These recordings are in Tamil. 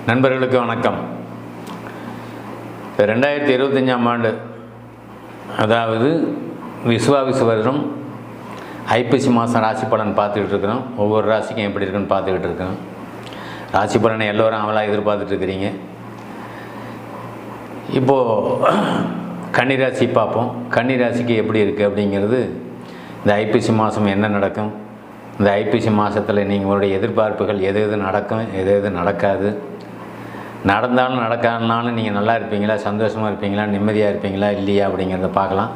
நண்பர்களுக்கு வணக்கம். 2025ஆம் ஆண்டு, அதாவது விசுவாவிசு வருடம் ஐப்பசி மாதம் ராசி பலன் பார்த்துக்கிட்டு இருக்கிறோம். ஒவ்வொரு ராசிக்கும் எப்படி இருக்குன்னு பார்த்துக்கிட்டு இருக்கிறோம். ராசி பலனை எல்லோரும் அவளாக எதிர்பார்த்துட்ருக்கிறீங்க. இப்போது கன்னிராசி பார்ப்போம். கன்னிராசிக்கு எப்படி இருக்குது அப்படிங்கிறது, இந்த ஐப்பசி மாதம் என்ன நடக்கும், இந்த ஐப்பசி மாதத்தில் நீங்களுடைய எதிர்பார்ப்புகள் எது எது நடக்கும், எது எது நடக்காது, நடந்தாலும் நடக்காதனாலும் நீங்கள் நல்லா இருப்பீங்களா, சந்தோஷமாக இருப்பீங்களா, நிம்மதியாக இருப்பீங்களா இல்லையா அப்படிங்கிறத பார்க்கலாம்.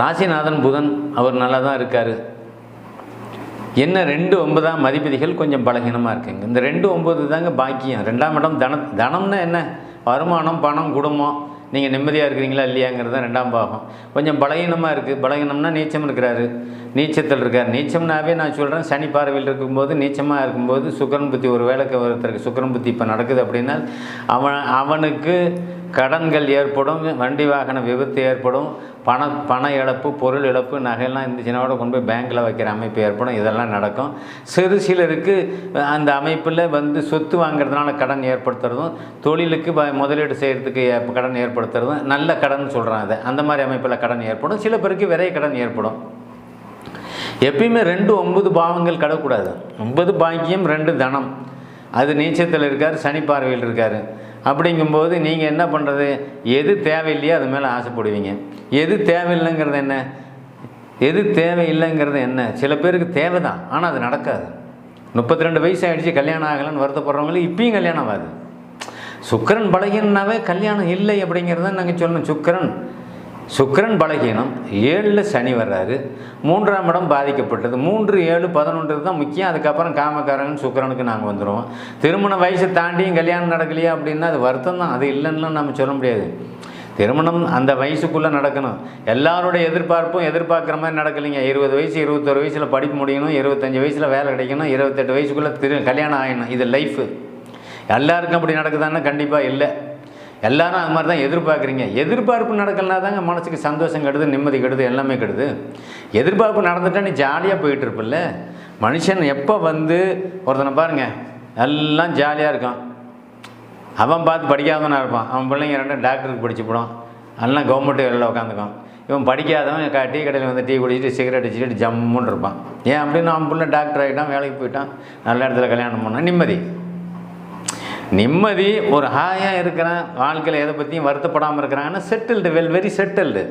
ராசிநாதன் புதன் அவர் நல்லா தான் இருக்கார். என்ன 2-9 மதிப்பதிகள் கொஞ்சம் பலகீனமாக இருக்குங்க. இந்த 2-9 தாங்க பாக்கியம். 2ஆம் இடம் தனம்னா என்ன, வருமானம், பணம், குடும்பம், நீங்கள் நிம்மதியாக இருக்கிறீங்களா இல்லையாங்கிறது தான் 2ஆம் பாகம். கொஞ்சம் பலகீனமாக இருக்குது. பலகீனம்னா நீச்சம் இருக்கிறாரு, நீச்சத்தில் இருக்கார். நீச்சம்னாவே நான் சொல்கிறேன், சனி பார்வையில் இருக்கும்போது, நீச்சமாக இருக்கும்போது சுக்கிரன் புத்தி ஒரு வேலைக்கு ஒருத்தருக்கு சுக்கிரன் புத்தி இப்போ நடக்குது அப்படின்னா அவனுக்கு கடன்கள் ஏற்படும், வண்டி வாகன விபத்து ஏற்படும், பண இழப்பு, பொருள் இழப்பு, நகையெல்லாம் இருந்துச்சுன்னா கூட கொண்டு போய் பேங்க்கில் வைக்கிற அமைப்பு ஏற்படும். இதெல்லாம் நடக்கும். சிலருக்கு அந்த அமைப்பில் சொத்து வாங்கிறதுனால கடன் ஏற்படுத்துறதும், தொழிலுக்கு முதலீடு செய்கிறதுக்கு கடன் ஏற்படுத்துறதும், நல்ல கடன் சொல்கிறாங்க. அதை அந்த மாதிரி அமைப்பில் கடன் ஏற்படும். சில பேருக்கு விரை கடன் ஏற்படும். எப்பயுமே 2-9 பாவங்கள் கடக்கூடாது. 9 பாக்கியம், 2 தனம். அது நீச்சத்தில் இருக்கார், சனி பார்வையில் இருக்கார். அப்படிங்கும்போது நீங்கள் என்ன பண்ணுறது, எது தேவையில்லையோ அது மேலே ஆசைப்படுவீங்க. எது தேவையில்லைங்கிறது என்ன, எது தேவையில்லைங்கிறது என்ன, சில பேருக்கு தேவை தான், ஆனால் அது நடக்காது. 32 வயசு ஆகிடுச்சு, கல்யாணம் ஆகலைன்னு வருத்தப்படுறவங்களுக்கு இப்பயும் கல்யாணம் ஆகாது. சுக்கிரன் பலகீனனாவே கல்யாணம் இல்லை அப்படிங்கிறத நாங்கள் சொல்லணும். சுக்கிரன் பலகீனம், 7ல் சனி வர்றாரு, 3ஆம் இடம் பாதிக்கப்பட்டது. 3, 7, 11 தான் முக்கியம். அதுக்கப்புறம் காமக்காரங்கன்னு சுக்கிரனுக்கு நாங்கள் வந்துடுவோம். திருமண வயசை தாண்டியும் கல்யாணம் நடக்கலையா அப்படின்னா அது வருத்தம் தான். அது இல்லைன்னா நம்ம சொல்ல முடியாது. திருமணம் அந்த வயசுக்குள்ளே நடக்கணும். எல்லாருடைய எதிர்பார்ப்பும் எதிர்பார்க்குற மாதிரி நடக்கலைங்க. 20 வயசு 21 வயசில் படிப்பு முடியணும், 25 வயசில் வேலை கிடைக்கணும், 28 வயசுக்குள்ளே கல்யாணம் ஆகணும். இது லைஃபு. எல்லாருக்கும் அப்படி நடக்குதான்னா கண்டிப்பாக இல்லை. எல்லோரும் அது மாதிரி தான் எதிர்பார்க்குறீங்க. எதிர்பார்ப்பு நடக்கலனா தாங்க மனசுக்கு சந்தோஷம் கெடுது, நிம்மதி கெடுது, எல்லாமே கெடுது. எதிர்பார்ப்பு நடந்துட்டால் நீ ஜாலியாக போயிட்டு இருப்பில்ல. மனுஷன் எப்போ ஒருத்தனை பாருங்கள், எல்லாம் ஜாலியாக இருக்கான், அவன் பார்த்து படிக்காதவனாக இருப்பான். அவன் பிள்ளைங்க 2 டாக்டருக்கு படிச்சுப்படும், எல்லாம் கவர்மெண்ட்டு வேலையில் உட்காந்துக்கான். இவன் படிக்காதவன் டீ கடையில் டீ குடிச்சிட்டு சிகரெட் அடிச்சுட்டு ஜம்முன்னு இருப்பான். ஏன் அப்படின்னு அவன் பிள்ளை டாக்டர் ஆகிட்டான், வேலைக்கு போயிட்டான், நல்ல இடத்துல கல்யாணம் பண்ணான், நிம்மதி ஒரு ஹாயாக இருக்கிறான், வாழ்க்கையில் எதை பற்றியும் வருத்தப்படாமல் இருக்கிறாங்கன்னா செட்டில்டு, வெரி செட்டில்டு.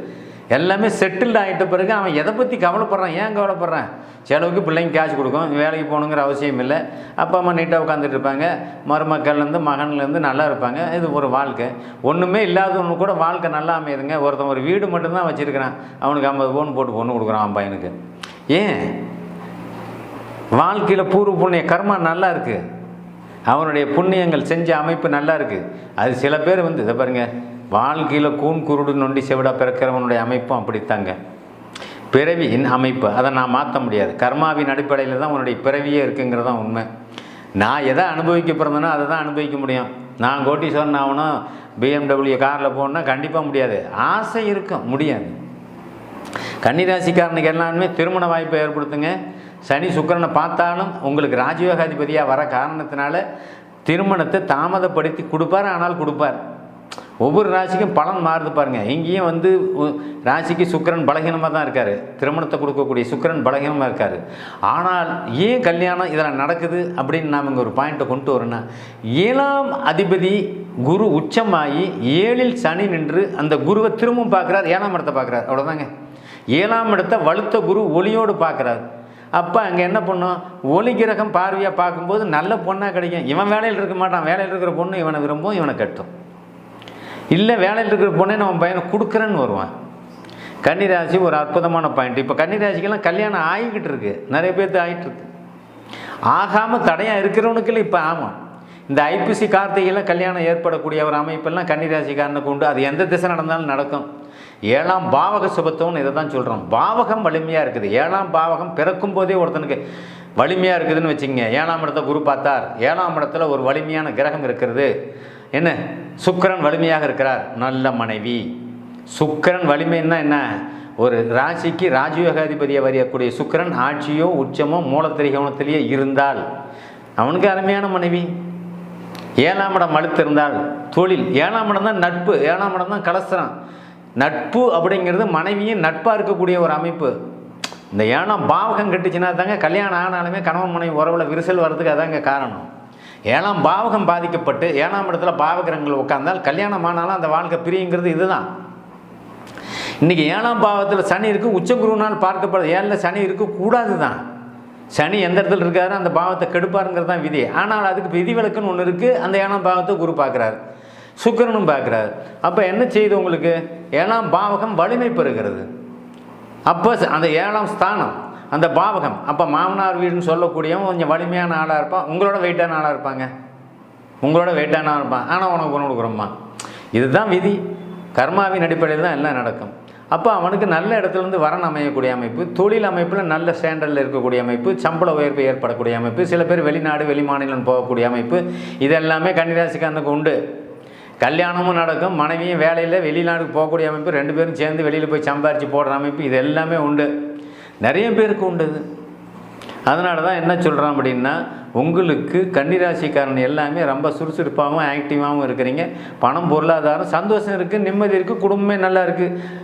எல்லாமே செட்டில்டு ஆகிட்ட பிறகு அவன் எதை பற்றி கவலைப்படுறான், ஏன் கவலைப்படுறான், செலவுக்கு பிள்ளைங்க கேஷ் கொடுக்கும், வேலைக்கு போகணுங்கிற அவசியம் இல்லை, அப்பா அம்மா நீட்டாக உட்காந்துட்டு இருப்பாங்க, மருமக்கள்லேருந்து மகன்லேருந்து நல்லா இருப்பாங்க. இது ஒரு வாழ்க்கை. ஒன்றுமே இல்லாதவனு கூட வாழ்க்கை நல்லா அமையுதுங்க. ஒருத்தன் ஒரு வீடு மட்டும்தான் வச்சுருக்கிறான், அவனுக்கு 50 பவுன் போட்டு பொண்ணு கொடுக்குறான் அவன் பையனுக்கு. ஏன், வாழ்க்கையில் பூர்வ புண்ணிய கர்மா நல்லா இருக்குது, அவனுடைய புண்ணியங்கள் செஞ்ச அமைப்பு நல்லா இருக்குது. அது சில பேர் இதை பாருங்கள், வாழ்க்கையில் கூன் குருடு நொண்டி செவிடாக பிறக்கிறவனுடைய அமைப்பும் அப்படித்தாங்க. பிறவியின் அமைப்பு அதை நான் மாற்ற முடியாது. கர்மாவின் அடிப்படையில் தான் உன்னுடைய பிறவியே இருக்குங்கிறது தான் உண்மை. நான் எதை அனுபவிக்க பிறந்தேனோ அதை தான் அனுபவிக்க முடியும். நான் கோட்டீஸ்வரன் ஆகணும், BMW காரில் போகணுன்னா கண்டிப்பாக முடியாது. ஆசை இருக்கும், முடியாது. கன்னிராசிக்காரனுக்கு எல்லாருமே திருமண வாய்ப்பை ஏற்படுத்துங்க. சனி சுக்கிரனை பார்த்தாலும் உங்களுக்கு ராஜயோகாதிபதியாக வர காரணத்தினால திருமணத்தை தாமதப்படுத்தி கொடுப்பார், ஆனால் கொடுப்பார். ஒவ்வொரு ராசிக்கும் பலன் மாறுது பாருங்கள். இங்கேயும் ராசிக்கு சுக்கிரன் பலகீனமாக தான் இருக்கார், திருமணத்தை கொடுக்கக்கூடிய சுக்கிரன் பலகீனமாக இருக்கார். ஆனால் ஏன் கல்யாணம் இதெல்லாம் நடக்குது அப்படின்னு நாம் இங்கே ஒரு பாயிண்ட்டை கொண்டு வரோன்னா, 7ஆம் அதிபதி குரு உச்சமாகி 7ல் சனி நின்று அந்த குருவை திரும்பவும் பார்க்குறார், 7ஆம் இடத்தை பார்க்குறார். அவ்வளோதாங்க. 7ஆம் இடத்தை வலுத்த குரு ஒளியோடு பார்க்குறார். அப்போ அங்கே என்ன பண்ணும், ஒளி கிரகம் பார்வையாக பார்க்கும்போது நல்ல பொண்ணாக கிடைக்கும். இவன் வேலையில் இருக்க மாட்டான், வேலையில் இருக்கிற பொண்ணு இவனை விரும்பும், இவனை கட்டும். இல்லை, வேலையில் இருக்கிற பொண்ணை நம்ம பையனை கொடுக்குறேன்னு வருவான். கன்னிராசி ஒரு அற்புதமான பாயிண்ட். இப்போ கன்னிராசிக்கெல்லாம் கல்யாணம் ஆகிக்கிட்டு இருக்குது, நிறைய பேர்த்து ஆகிட்டுருக்கு. ஆகாமல் தடையாக இருக்கிறவனுக்குள்ள இப்போ ஆமாம். இந்த ஐப்பசி கார்த்திகையில் கல்யாணம் ஏற்படக்கூடிய ஒரு அமைப்பெல்லாம் கன்னிராசிக்காரனுக்கு உண்டு. அது எந்த திசை நடந்தாலும் நடக்கும். 7ஆம் பாவக சுபத்துவம்னு இதை தான் சொல்கிறோம். பாவகம் வலிமையாக இருக்குது. 7ஆம் பாவகம் பிறக்கும் போதே ஒருத்தனுக்கு வலிமையாக இருக்குதுன்னு வச்சுக்கோங்க. 7ஆம் இடத்த குரு பார்த்தார், 7ஆம் இடத்துல ஒரு வலிமையான கிரகம் இருக்கிறது. என்ன, சுக்கிரன் வலிமையாக இருக்கிறார், நல்ல மனைவி. சுக்கிரன் வலிமைன்னா என்ன, ஒரு ராசிக்கு ராஜயோகாதிபதியாக வரையக்கூடிய சுக்கிரன் ஆட்சியோ உச்சமோ மூலத்திரிகோணத்திலேயே இருந்தால் அவனுக்கு அருமையான மனைவி. 7ஆம் இடம் வலுத்திருந்தால் தொழில். 7ஆம் இடம் தான் நட்பு, 7ஆம் இடம் தான் கலஸ்திரம். நட்பு அப்படிங்கிறது மனைவியும் நட்பாக இருக்கக்கூடிய ஒரு அமைப்பு. இந்த 7ஆம் பாவகம் கட்டுச்சுன்னா தாங்க கல்யாணம் ஆனாலுமே கணவன் மனைவி உறவில் விரிசல் வர்றதுக்கு அதாங்க காரணம். 7ஆம் பாவகம் பாதிக்கப்பட்டு 7ஆம் இடத்துல பாவகிரகங்கள் உட்கார்ந்தால் கல்யாணம் ஆனாலும் அந்த வாழ்க்கை பிரியுங்கிறது இதுதான். இன்றைக்கி 7ஆம் பாவத்தில் சனி இருக்குது, உச்சகுருனால் பார்க்கப்படுது. 7ல் சனி இருக்கக்கூடாது தான். சனி எந்த இடத்துல இருக்காரு அந்த பாவத்தை கெடுப்பாருங்கிறது தான் விதி. ஆனால் அதுக்கு விதிவிலக்குன்னு ஒன்று இருக்குது. அந்த 7ஆம் பாவத்தை குரு பார்க்குறாரு, சுக்கிரனும் பார்க்குறாரு. அப்போ என்ன செய்யுது உங்களுக்கு? 7ஆம் பாவகம் வலிமை பெறுகிறது. அப்போ அந்த 7ஆம் ஸ்தானம் அந்த பாவகம், அப்போ மாமனார் வீடுன்னு சொல்லக்கூடியவன் கொஞ்சம் வலிமையான ஆளாக இருப்பான், உங்களோட வெயிட்டான ஆளாக இருப்பாங்க, உங்களோட வெயிட்டான ஆளாக இருப்பான். ஆனால் உனக்கு ஒன்று கொடுக்குறோம்மா. இதுதான் விதி. கர்மாவின் அடிப்படையில் தான் எல்லாம் நடக்கும். அப்போ அவனுக்கு நல்ல இடத்துலேருந்து வரன் அமையக்கூடிய அமைப்பு, தொழில் அமைப்பில் நல்ல ஸ்டாண்டர்டில் இருக்கக்கூடிய அமைப்பு, சம்பள உயர்வு ஏற்படக்கூடிய அமைப்பு, சில பேர் வெளிநாடு வெளி மாநிலம் போகக்கூடிய அமைப்பு, இதெல்லாமே கன்னிராசிக்காரனுக்கு உண்டு. கல்யாணமும் நடக்கும், மனைவியும் வேலையில் வெளிநாடுக்கு போகக்கூடிய அமைப்பு, 2 பேரும் சேர்ந்து வெளியில் போய் சம்பாரித்து போடுற அமைப்பு, இது எல்லாமே உண்டு. நிறைய பேருக்கு உண்டு. அதனால தான் என்ன சொல்கிறோம் அப்படின்னா, உங்களுக்கு கன்னிராசிக்காரன் எல்லாமே ரொம்ப சுறுசுறுப்பாகவும் ஆக்டிவாகவும் இருக்கிறீங்க. பணம் பொருளாதாரம் சந்தோஷம் இருக்குது, நிம்மதி இருக்குது, குடும்பமே நல்லா இருக்குது.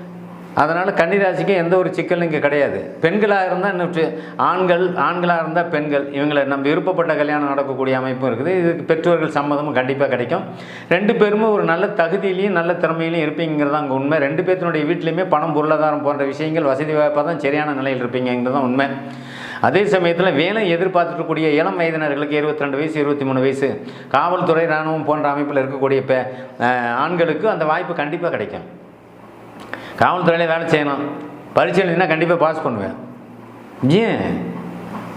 அதனால் கன்னிராசிக்கு எந்த ஒரு சிக்கலும் இங்கே கிடையாது. பெண்களாக இருந்தால் ஆண்களாக இருந்தால் பெண்கள், இவங்களை நம்ம விருப்பப்பட்ட கல்யாணம் நடக்கக்கூடிய அமைப்பும் இருக்குது. இதுக்கு பெற்றோர்கள் சம்மதமும் கண்டிப்பாக கிடைக்கும். 2 பேருமே ஒரு நல்ல தகுதியிலையும் நல்ல திறமையிலையும் இருப்பீங்கிறது தான் அங்கே உண்மை. 2 பேர்த்தினுடைய வீட்லேயுமே பணம் பொருளாதாரம் போன்ற விஷயங்கள் வசதி வாய்ப்பாக தான் சரியான நிலையில் இருப்பீங்கிறது தான் உண்மை. அதே சமயத்தில் வேலை எதிர்பார்த்துக்கூடிய இளம் வயதினர்களுக்கு 22 வயசு 23 வயசு காவல்துறை இராணுவம் போன்ற அமைப்பில் இருக்கக்கூடிய ஆண்களுக்கு அந்த வாய்ப்பு கண்டிப்பாக கிடைக்கும். காவல்துறையில் வேலை செய்யணும், பரீட்சை எழுதினா கண்டிப்பாக பாஸ் பண்ணுவேன். ஏன்?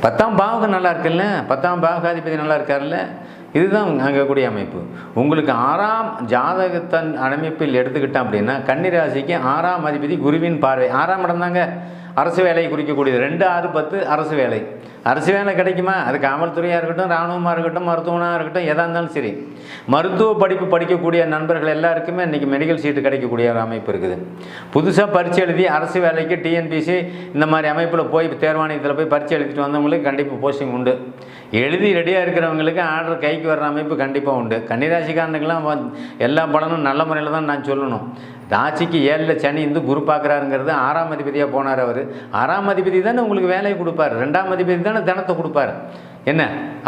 10ஆம் பாவகம் நல்லா இருக்குல்ல, 10ஆம் பாவகாதிபதி நல்லா இருக்கார்ல, இதுதான் அங்கே கூடிய அமைப்பு. உங்களுக்கு 6ஆம் ஜாதகத்தன் அமைப்பில் எடுத்துக்கிட்டோம் அப்படின்னா கன்னிராசிக்கு 6ஆம் அதிபதி குருவின் பார்வை. 6ஆம் இடம் தாங்க அரசு வேலையை குறிக்கக்கூடியது. 2, 6, 10 அரசு வேலை. அரசு வேலை கிடைக்குமா? அது காவல்துறையாக இருக்கட்டும், இராணுவமாக இருக்கட்டும், மருத்துவனாக இருக்கட்டும், எதாக இருந்தாலும் சரி. மருத்துவ படிப்பு படிக்கக்கூடிய நண்பர்கள் எல்லாருக்குமே இன்றைக்கி மெடிக்கல் சீட்டு கிடைக்கக்கூடிய ஒரு அமைப்பு இருக்குது. புதுசாக பரீட்சை எழுதி அரசு வேலைக்கு டிஎன்பிசி இந்த மாதிரி அமைப்பில் போய் தேர்வாணையத்தில் போய் பரீட்சை எழுதிட்டு வந்தவங்களுக்கு கண்டிப்பாக போஸ்டிங் உண்டு. எழுதி ரெடியாக இருக்கிறவங்களுக்கு ஆர்டர் கைக்கு வர்ற அமைப்பு கண்டிப்பாக உண்டு. கன்னிராசிக்காரனுக்கெல்லாம் எல்லா பலனும் நல்ல முறையில் தான் நான் சொல்லணும். ராசிக்கு 7ல் சனி இருந்து குரு பார்க்குறாருங்கிறது 6ஆம் அதிபதியாக போனார். அவர் 6ஆம் அதிபதி தானே உங்களுக்கு வேலையை கொடுப்பார், 2ஆம் அதிபதி தானே தனத்தை கொடுப்பார். என்ன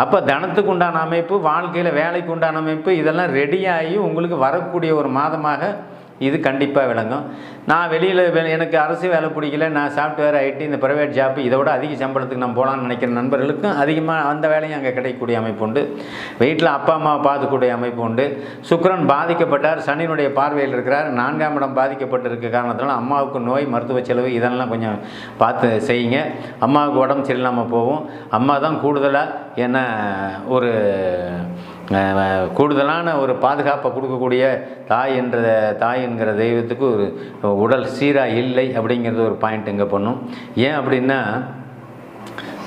அப்போ தனத்துக்கு உண்டான அமைப்பு, வாழ்க்கையில் வேலைக்கு உண்டான அமைப்பு, இதெல்லாம் ரெடியாகி உங்களுக்கு வரக்கூடிய ஒரு மாதமாக இது கண்டிப்பாக விளங்கும். நான் வெளியில் எனக்கு அரசு வேலை பிடிக்கல, நான் சாஃப்ட்வேர் ஐடி இந்த ப்ரைவேட் ஜாப்பு இதோட அதிக சம்பளத்துக்கு நான் போகலான்னு நினைக்கிற நண்பர்களுக்கும் அதிகமாக அந்த வேலையும் அங்கே கிடைக்கக்கூடிய அமைப்பு உண்டு. வீட்டில் அப்பா அம்மாவை பார்த்துக்கூடிய அமைப்பு உண்டு. சுக்கிரன் பாதிக்கப்பட்டார், சனியினுடைய பார்வையில் இருக்கிறார். 4ஆம் இடம் பாதிக்கப்பட்டிருக்க காரணத்தினால அம்மாவுக்கு நோய், மருத்துவ செலவு இதெல்லாம் கொஞ்சம் பார்த்து செய்யுங்க. அம்மாவுக்கு உடம்பு சரியில்லாமல் போகும். அம்மா தான் கூடுதலாக என்ன ஒரு கூடுதலான ஒரு பாதுகாப்பை கொடுக்கக்கூடிய தாய் என்கிற தெய்வத்துக்கு ஒரு உடல் சீராக இல்லை அப்படிங்கிறது ஒரு பாயிண்ட் இங்கே பண்ணும். ஏன் அப்படின்னா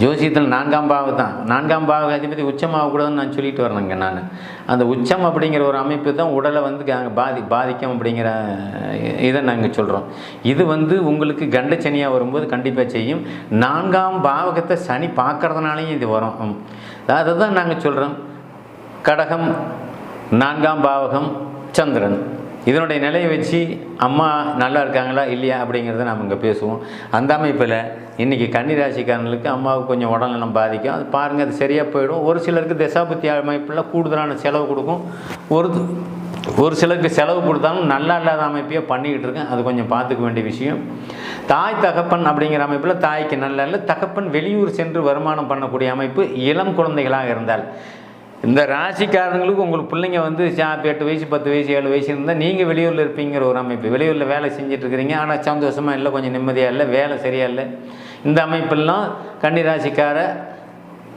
ஜோசியத்தில் 4ஆம் பாவம் தான், 4ஆம் பாவ அதிபதி உச்சமாகக்கூடாதுன்னு நான் சொல்லிட்டு வரேங்க. நான் அந்த உச்சம் அப்படிங்கிற ஒரு அமைப்பு தான் உடலை பாதிக்கும் அப்படிங்கிற இதை நாங்கள் சொல்கிறோம். இது உங்களுக்கு கண்டச்சனியாக வரும்போது கண்டிப்பாக செய்யும். 4ஆம் பாவகத்தை சனி பார்க்கறதுனாலையும் இது வரும். அதை தான் நாங்கள் சொல்கிறோம். கடகம் 4ஆம் பாவகம் சந்திரன், இதனுடைய நிலையை வச்சு அம்மா நல்லா இருக்காங்களா இல்லையா அப்படிங்கிறத நாம் இங்கே பேசுவோம். அந்த அமைப்பில் இன்றைக்கி கன்னிராசிக்காரர்களுக்கு அம்மாவுக்கு கொஞ்சம் உடல்நலம் பாதிக்கும். அது பாருங்கள், அது சரியாக போயிடும். ஒரு சிலருக்கு தசாபுத்தி அமைப்பில் கூடுதலான செலவு கொடுக்கும். ஒரு சிலருக்கு செலவு கொடுத்தாலும் நல்லா இல்லாத அமைப்பையே பண்ணிக்கிட்டு இருக்கேன். அது கொஞ்சம் பார்த்துக்க வேண்டிய விஷயம். தாய் தகப்பன் அப்படிங்கிற அமைப்பில் தாய்க்கு நல்லா இல்லை, தகப்பன் வெளியூர் சென்று வருமானம் பண்ணக்கூடிய அமைப்பு. இளம் குழந்தைகளாக இருந்தால் இந்த ராசிக்காரங்களுக்கு உங்களுக்கு பிள்ளைங்க 8 வயசு 10 வயசு 7 வயசு இருந்தால் நீங்கள் வெளியூரில் இருப்பீங்கிற ஒரு அமைப்பு. வெளியூரில் வேலை செஞ்சிட்ருக்கிறீங்க, ஆனால் சந்தோஷமாக இல்லை, கொஞ்சம் நிம்மதியாக இல்லை, வேலை சரியாக இல்லை. இந்த அமைப்பெல்லாம் கன்னிராசிக்கார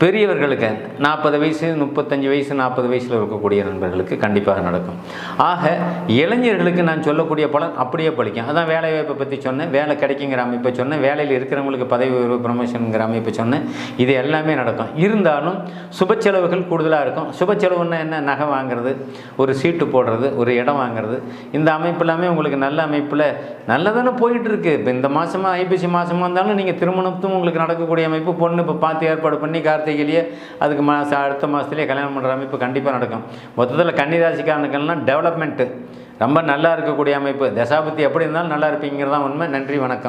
பெரியவர்களுக்கு 40 வயசு 35 வயசு 40 வயசில் இருக்கக்கூடிய நண்பர்களுக்கு கண்டிப்பாக நடக்கும். ஆக இளைஞர்களுக்கு நான் சொல்லக்கூடிய பலன் அப்படியே பலிக்கும். அதான் வேலை வாய்ப்பை பற்றி சொன்னேன், வேலை கிடைக்குங்கிற அமைப்பை சொன்னேன், வேலையில் இருக்கிறவங்களுக்கு பதவி உயர்வு ப்ரமோஷனுங்கிற அமைப்பை சொன்னேன். இது எல்லாமே நடக்கும். இருந்தாலும் சுப செலவுகள் கூடுதலாக இருக்கும். சுப செலவுன்னா என்ன? நகை வாங்கிறது, ஒரு சீட்டு போடுறது, ஒரு இடம் வாங்கிறது, இந்த அமைப்பு எல்லாமே உங்களுக்கு நல்ல அமைப்பில் நல்லதானே போயிட்டு இருக்குது. இப்போ இந்த மாதமாக ஐப்பசி மாதமாக இருந்தாலும் நீங்கள் திருமணத்தும் உங்களுக்கு நடக்கக்கூடிய அமைப்பு. பொண்ணு இப்போ பார்த்து ஏற்பாடு பண்ணி கார்த்திகை கார்த்திகையிலேயே அதுக்கு அடுத்த மாதத்துலேயே கல்யாணம் பண்ணுற அமைப்பு கண்டிப்பாக நடக்கும். மொத்தத்தில் கன்னிராசிக்காரனுக்கெல்லாம் டெவலப்மெண்ட்டு ரொம்ப நல்லா இருக்கக்கூடிய அமைப்பு. தசாபுத்தி எப்படி இருந்தாலும் நல்லா இருப்பீங்கிறது தான் உண்மை. நன்றி, வணக்கம்.